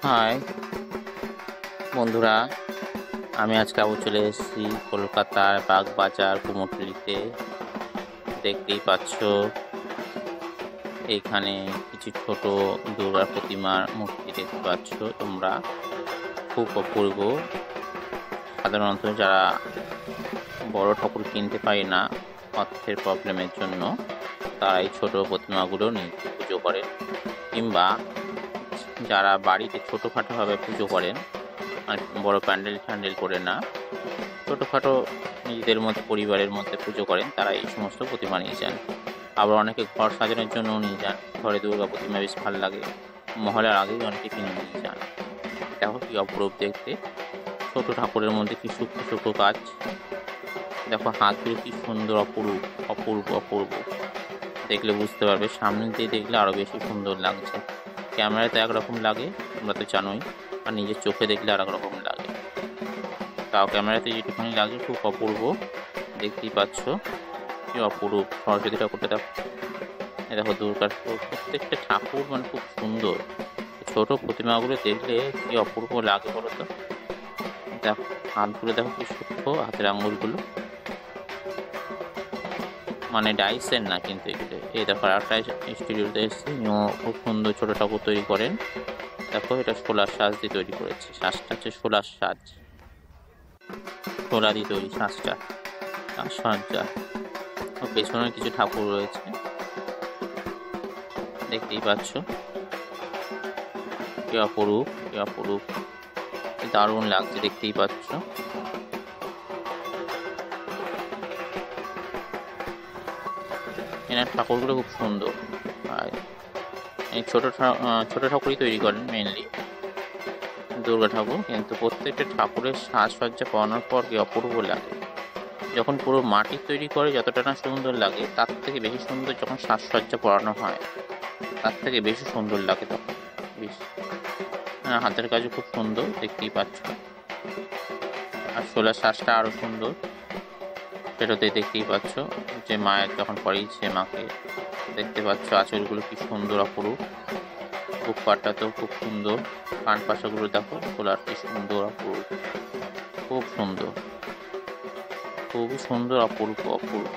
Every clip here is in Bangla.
হাই বন্ধুরা, আমি আজকে আবার চলে এসেছি কলকাতার বাগবাজার কুমোরটুলিতে। দেখতেই পাচ্ছ এইখানে কিছু ছোট দুর্গা প্রতিমার মূর্তি দেখতে পাচ্ছ তোমরা, খুব অপূর্ব। সাধারণত যারা বড় ঠাকুর কিনতে পারে না অর্থের প্রবলেমের জন্য, তারা এই ছোট প্রতিমাগুলো নিয়ে পুজো করেন, কিংবা যারা বাড়িতে ছোটোখাটোভাবে পুজো করেন, বড় প্যান্ডেল করে না, ছোটোখাটো নিজেদের মধ্যে পরিবারের মধ্যে পুজো করেন, তারা এই সমস্ত প্রতিমা নিয়ে যান। আবার অনেকে ঘর সাজানোর জন্য নিয়ে যান, ঘরে দুর্গা প্রতিমা বেশ ভালো লাগে, মহলের আগেই অনেকে কিনে নিয়ে যান। দেখো কি অপরূপ দেখতে, ছোট ঠাকুরের মধ্যে কি সূক্ষ্ম সূক্ষ্ম কাজ। দেখো হাতগুলো কি সুন্দর, অপরূপ অপূর্ব অপূর্ব। দেখলে বুঝতে পারবে, সামনে দিয়ে দেখলে আরো বেশি সুন্দর লাগছে। ক্যামেরাতে একরকম লাগে, তোমরা তো জানোই, আর নিজের চোখে দেখলে আর একরকম লাগে। তাও ক্যামেরাতে যেটুকুনি লাগে খুব অপূর্ব। দেখতেই পাচ্ছ কি অপরূপ। সরস্বতী ঠাকুরটা দেখো, দেখো দুর্গা প্রত্যেকটা ঠাকুর মানে খুব সুন্দর। ছোট প্রতিমাগুলো দেখলে কি অপূর্ব লাগে বলো তো। দেখো হাতগুলো দেখো কি সূক্ষ্ম, হাতের আঙুলগুলো মানে ডাইসের না কিন্তু এগুলো। এই দেখো একটা স্টুডিওতে এসেছি, খুব সুন্দর ছোট ঠাকুর তৈরি করেন। দেখো এটা শোলার সাজ দিয়ে তৈরি করেছে, সাজটা হচ্ছে শোলার সাজ, শোলা দিয়ে তৈরি সাজটা, সজ্জা। পেছনে কিছু ঠাকুর রয়েছে, দেখতেই পাচ্ছ কি অপরূপ কি অপরূপ, দারুণ লাগছে, দেখতেই পাচ্ছ। এনার ঠাকুরগুলো খুব সুন্দর, আর এই ছোট ঠাকুরই তৈরি করেন মেনলি দুর্গা ঠাকুর, কিন্তু প্রত্যেকটা ঠাকুরের সাজসজ্জা করানোর পর কি অপূর্ব লাগে। যখন পুরো মাটির তৈরি করে যতটা না সুন্দর লাগে, তার থেকে বেশি সুন্দর যখন সাজসজ্জা করানো হয়, তার থেকে বেশি সুন্দর লাগে তখন বেশি। হাতের কাজও খুব সুন্দর, দেখতেই পাচ্ছ। আর শোলার সাজটা আরো সুন্দর, সেটাতে দেখতেই পাচ্ছ যে মায়ের যখন পরিয়েছে মাকে, দেখতে পাচ্ছ আঁচলগুলো কি সুন্দর অপরূপ। বুক পাটটাতেও খুব সুন্দর, কান পাশাগুলো দেখো শোলার কি সুন্দর অপরূপ, খুব সুন্দর, খুবই সুন্দর, অপূর্ব অপূর্ব।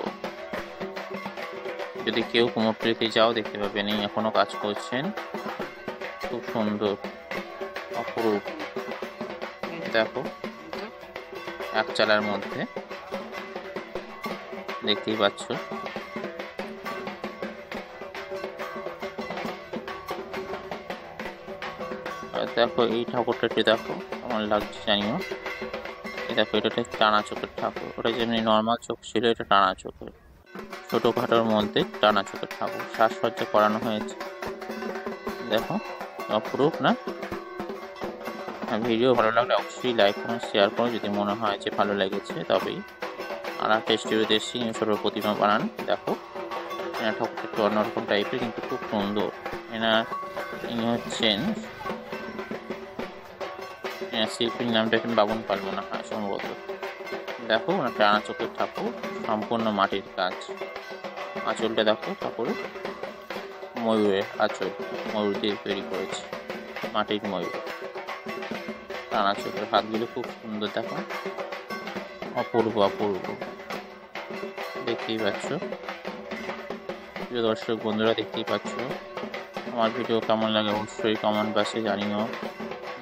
যদি কেউ কুমোরটুলিতে যাও দেখতে পাবেন, এই এখনো কাজ করছেন, খুব সুন্দর অপরূপ। দেখো এক চালার মধ্যে, দেখতেই পাচ্ছ। দেখো এই ঠাকুরটা একটু দেখো কেমন লাগছে জানিও। দেখো এটা টানা চোখের ঠাকুর, ওটা যেমনি নর্মাল চোখ ছিল, এটা টানা চোখের, ছোটখাটোর মধ্যে টানা চোখের ঠাকুর, সাজসজ্জা করানো হয়েছে। দেখো অপরূপ না? ভিডিও ভালো লাগলে অবশ্যই লাইক করুন, শেয়ার করুন, যদি মনে হয় যে ভালো লেগেছে তবেই। আর একটা স্টুডিওতে এসেছি, ছোট প্রতিমা বানান। দেখো এনার ঠাকুরটা একটু অন্যরকম টাইপের, কিন্তু খুব সুন্দর। ইনি হচ্ছেন শিল্পীর নামটা এখন বাবুন পাল মনে হয় সম্ভবত। দেখো ওনার টানা চোখের ঠাকুর, সম্পূর্ণ মাটির কাজ। আঁচলটা দেখো ঠাকুরের, ময়ূরের আঁচল, ময়ূর দিয়ে তৈরি করেছে, মাটির ময়ূর। টানা চোখের, হাতগুলো খুব সুন্দর, দেখো অপূর্ব অপূর্ব, দেখতেই পাচ্ছ। প্রিয় দর্শক বন্ধুরা, দেখতেই পাচ্ছ। আমার ভিডিও কেমন লাগে অবশ্যই কমেন্ট বক্সে জানিও,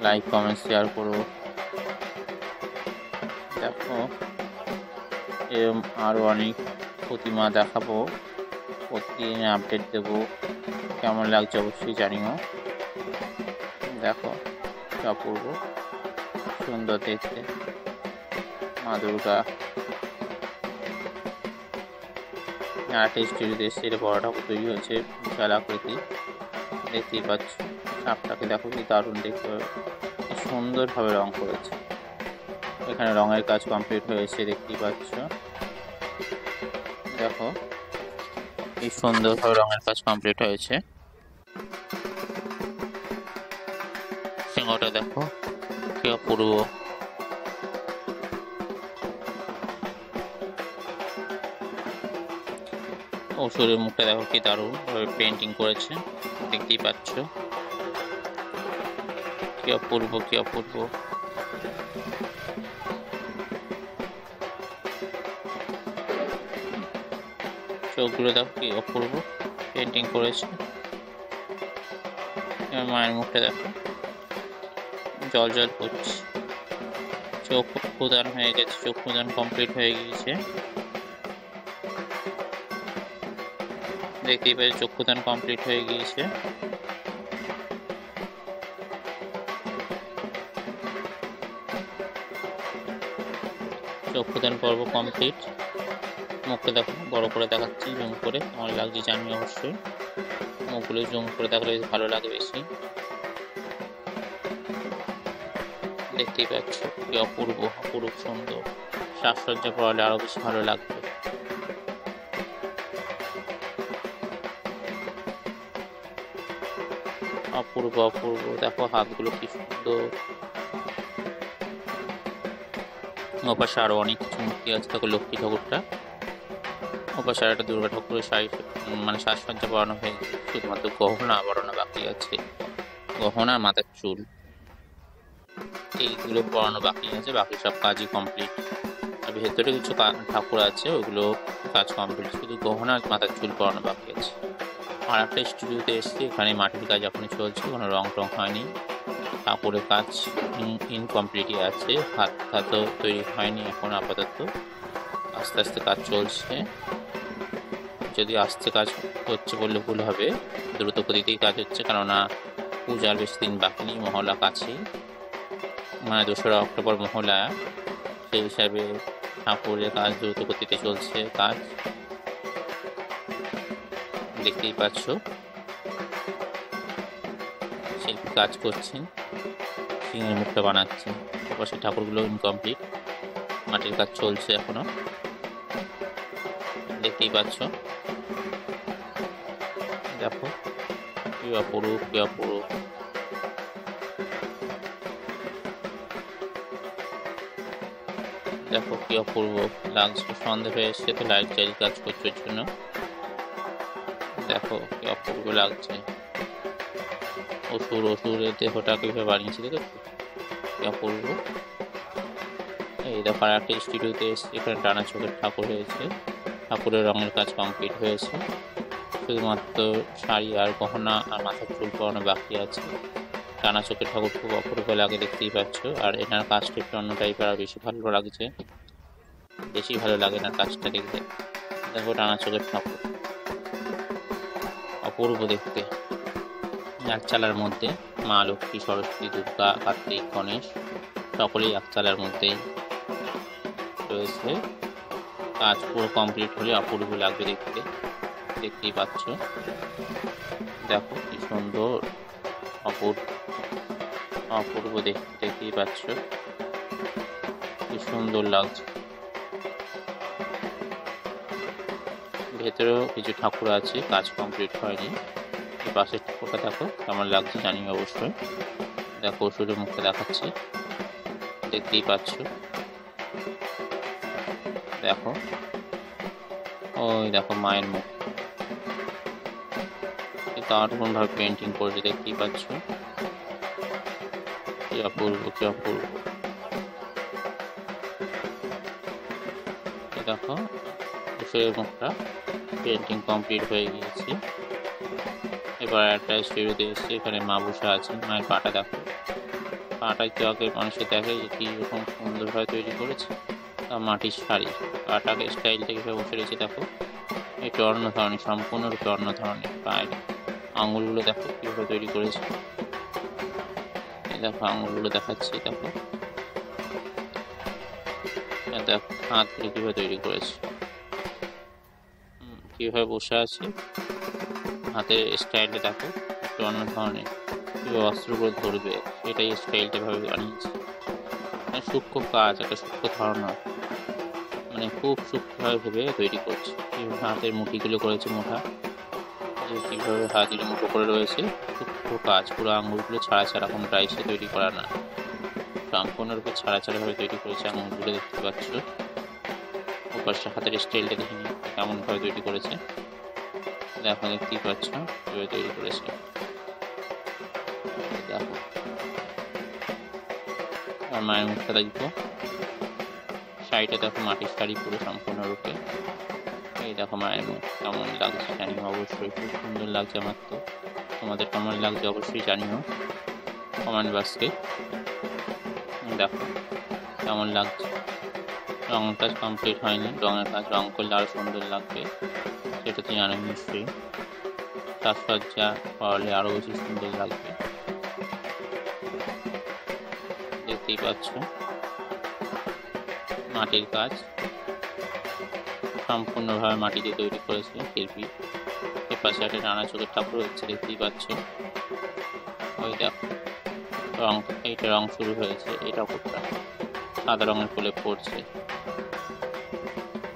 লাইক কমেন্ট শেয়ার করো। দেখো এরকম আরও অনেক প্রতিমা দেখাবো, প্রতিদিন আপডেট দেবো, কেমন লাগছে অবশ্যই জানিও। দেখো অপূর্ব সুন্দর দেখতে মা দুর্গা। আরেকটা স্টুডিওতে এসছে, এটা বড় ঠাকুর তৈরি হয়েছে, বিশাল আকৃতি, দেখতেই পাচ্ছ। সাপটাকে দেখো কি দারুণ দেখতে, সুন্দরভাবে রং করেছে। এখানে রঙের কাজ কমপ্লিট হয়েছে, দেখতেই পাচ্ছ। দেখো কি সুন্দরভাবে রঙের কাজ কমপ্লিট হয়েছে। সিংহটা দেখো কি অপূর্ব। অসুরের মুখটা দেখো কি দারুণ ভাবে পেন্টিং করেছে, দেখতেই পাচ্ছ। কি অপূর্ব, কি অপূর্ব। চোখগুলো দেখো কি অপূর্ব পেন্টিং করেছে। এবার মায়ের মুখটা দেখো, জল জল করছে। চোখ প্রদান হয়ে গেছে, চোখ প্রদান কমপ্লিট হয়ে গিয়েছে। দেখতেই পাচ্ছি চোখ প্রদান কমপ্লিট হয়ে গিয়েছে। চোখ প্রদান পর্ব কমপ্লিট। মুখটা দেখো বড় করে দেখাচ্ছি, জুম করে, কেমন লাগছে জানি অবশ্যই। মুখগুলো জুম করে দেখলে ভালো লাগে বেশি। দেখতেই পাচ্ছ কি অপূর্ব, অপূর্ব সুন্দর। সাজসজ্জা করালে আরো বেশি ভালো লাগবে। অপূর্ব, অপূর্ব। দেখো হাতগুলো কি সুন্দর। ওপাশে আরো অনেক কিছু মূর্তি আছে। দেখো লক্ষ্মী ঠাকুরটা, ওপাশে একটা দুর্গা ঠাকুরের শাড়ি মানে সাজসজ্জা করানো হয়ে গেছে। শুধুমাত্র গহনা আবরণ বাকি আছে, গহনা মাথার চুল এইগুলো পরানো বাকি আছে, বাকি সব কাজই কমপ্লিট। আর ভেতরে কিছু ঠাকুর আছে, ওইগুলো কাজ কমপ্লিট, শুধু গহনা মাথার চুল পরানো বাকি আছে। আর একটা স্টুডিওতে এসেছি, এখানে মাটির কাজ এখনই চলছে, কোনো রং টং হয়নি। ঠাকুরের কাজ ইনকমপ্লিটই আছে, হাতও তৈরি হয়নি এখন আপাতত। আস্তে আস্তে কাজ চলছে। যদি আস্তে কাজ হচ্ছে বললে ভুল হবে, দ্রুত গতিতেই কাজ হচ্ছে, কেননা পূজার বেশি দিন বাকি নেই, মহলা কাছেই, মানে 2রা অক্টোবর মহলা। সেই হিসাবে ঠাকুরের কাজ দ্রুত গতিতে চলছে। কাজ দেখতেই পাচ্ছ, শিল্পী কাজ করছেন, সিংহের মুখটা বানাচ্ছেন। পাশে ঠাকুরগুলো ইনকমপ্লিট, মাটির কাজ চলছে এখনো, দেখতেই পাচ্ছ। দেখো কি অপরূপ, কি অপরূপ। দেখো কি অপূর্ব লাগছে। সন্ধ্যে হয়ে এসছে তো লাইট জ্বালিয়ে কাজ করছে ওর জন্য। দেখো কি অপূর্ব লাগছে। অসুরের দেহটা কিভাবে বানিয়েছে দেখেছো, কি অপূর্ব। এই দেখো আর একটা স্টুডিওতে এসছে, এখানে টানা চোখের ঠাকুর হয়েছে। ঠাকুরের রঙের কাজ কমপ্লিট হয়েছে, শুধুমাত্র শাড়ি আর গহনা আর মাথার চুল পরানো বাকি আছে। টানা চোখের ঠাকুর খুব অপূর্ব লাগে, দেখতেই পাচ্ছ। আর এনার কাজটা একটু অন্য টাইপের, আর বেশি ভালো লাগছে, বেশি ভালো লাগে এনার কাজটা দেখতে। দেখো টানা চোখের ঠাকুর অপূর্ব দেখতে। একচালার মধ্যে মা লক্ষ্মী, সরস্বতী, দুর্গা, কার্তিক, গণেশ সকলেই একচালার মধ্যেই রয়েছে। কাজ পুরো কমপ্লিট হলে অপূর্ব লাগবে দেখতে, দেখতেই পাচ্ছ। দেখো কি সুন্দর, অপূর্ব দেখতে, দেখতেই পাচ্ছ কি সুন্দর লাগছে। ভেতরেও কিছু ঠাকুর আছে, কাজ কমপ্লিট হয়নি। এই পাশের ঠাকুরটা দেখো কেমন লাগছে জানি অবশ্যই। দেখো অসুরের মুখটা দেখাচ্ছি, দেখতেই পাচ্ছ। দেখো ওই দেখো মায়ের মুখ, দারুণ ভাবে পেন্টিং করেছে, দেখতেই পাচ্ছ। কি অপূর্ব, কি অপূর্ব। দেখো অসুরের মুখটা পেন্টিং কমপ্লিট হয়ে গিয়েছে। এবার একটা স্টুডিওতে এসেছে, এখানে মা বসে আছেন। মায়ের পাটা দেখো, পাটা একটু আগে মানুষকে দেখে যে কি রকম সুন্দরভাবে তৈরি করেছে। মাটির শাড়ি, পাটাকে স্টাইলটা কিভাবে বসে রয়েছে দেখো, একটু অন্য ধরনের, সম্পূর্ণরূপে অন্য ধরনের। পায়ের আঙুলগুলো দেখো কিভাবে তৈরি করেছে, দেখো আঙুলগুলো দেখাচ্ছি। দেখো দেখো হাতগুলো কিভাবে তৈরি করেছে, কিভাবে বসে আছে, হাতের স্টাইলটা দেখো একটু অন্য ধরনের। কিভাবে অস্ত্রগুলো ধরবে সেটাই স্টাইলটা ভাবে বানিয়েছে। সূক্ষ্ম কাজ, একটা সূক্ষ্ম ধারণা, মানে খুব সূক্ষ্মভাবে ভেবে তৈরি করছে। কিভাবে হাতের মুঠিগুলো করেছে মোটা, কিভাবে হাতগুলো মুঠো করে রয়েছে। সূক্ষ্ম কাজ, পুরো আঙুলগুলো ছাড়া ছাড়া, কোনো টাইসে তৈরি করা না, সম্পূর্ণরূপে ছাড়া ছাড়া ভাবে তৈরি করেছে আঙুলগুলো, দেখতে পাচ্ছ। ওপাশে হাতের স্টাইলটা দেখে নিই কেমন ভাবে তৈরি করেছে। দেখো দেখতেই পাচ্ছ কিভাবে তৈরি করেছে। দেখো আর মায়ের মুখটা দেখবো। শাড়িটা দেখো মাটির শাড়ি পুরো সম্পূর্ণরূপে। এই দেখো মায়ের মুখ কেমন লাগছে জানিও, অবশ্যই খুব সুন্দর লাগছে আমার তো। তোমাদের কেমন লাগছে অবশ্যই জানিও কমেন্ট বক্সে। দেখো কেমন লাগছে। রঙের কাজ কমপ্লিট হয়নি, রঙের কাজ রং করলে আরো সুন্দর লাগবে, সেটা তো জানো নিশ্চয়ই। সাজসজ্জা করালে আরো বেশি সুন্দর লাগবে। দেখতেই পাচ্ছ মাটির কাজ সম্পূর্ণভাবে মাটি দিয়ে তৈরি করেছে শিল্পী। এপাশে একটা রানা চোখের ঠাকুর হচ্ছে, দেখতেই পাচ্ছ। ওই দেখো রং, এইটা রং শুরু হয়েছে, এই ঠাকুরটা সাদা রঙের কোলে পড়ছে,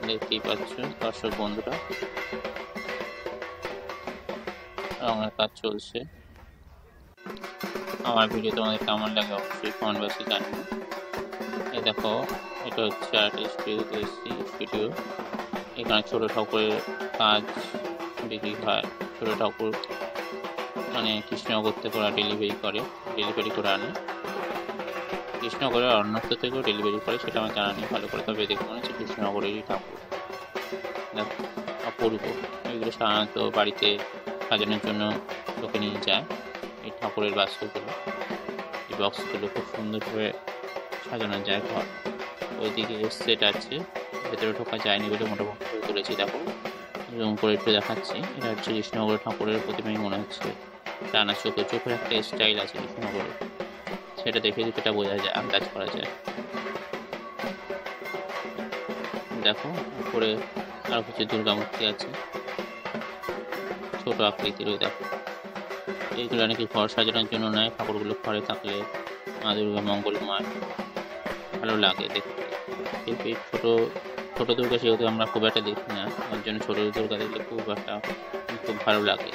দেখতেই পাচ্ছ দর্শক বন্ধুরা। রঙের কাজ চলছে। আমার ভিডিও তোমাদের কেমন লাগে অবশ্যই কমেন্ট বক্সে জানিও। এই দেখো এটা হচ্ছে আরেকটা স্টুডিও। এখানে ছোট ঠাকুরের কাজ বিক্রি হয়। ছোট ঠাকুর মানে কৃষ্ণনগর থেকে ওরা ডেলিভারি করে আনে। কৃষ্ণনগরের অন্যত্র থেকেও ডেলিভারি করে, সেটা আমার জানা নেই ভালো করে, তবে দেখে মনে হচ্ছে কৃষ্ণনগরেরই ঠাকুর। দেখো অপূর্ব। এগুলো সাধারণত বাড়িতে সাজানোর জন্য লোকে নিয়ে যায়। এই ঠাকুরের বাস্কগুলো, এই বক্সগুলো খুব সুন্দরভাবে সাজানো যায় ঘর। ওইদিকে সেট আছে, ভেতরে ঢোকা যায়নি বলে মোটামুটি করে তুলেছি। দেখো জুম করে একটু দেখাচ্ছি। এটা হচ্ছে কৃষ্ণনগর ঠাকুরের প্রতিমাই মনে হচ্ছে। রানা চোখের একটা স্টাইল আছে কৃষ্ণনগরের, সেটা দেখে কিছুটা বোঝা যায়, আন্দাজ করা যায়। দেখো উপরে আরো কিছু দুর্গা মূর্তি আছে ছোট আকৃতির। ওই দেখো এইগুলো নাকি ঘর সাজানোর জন্য নেয়। ঠাকুরগুলো ঘরে থাকলে মা দুর্গা মঙ্গলময় ভালো লাগে দেখতে। এই ছোট দুর্গা সেহেতু আমরা খুব একটা দেখি না, ওর জন্য ছোট দুর্গা দেখলে খুব ভালো লাগে।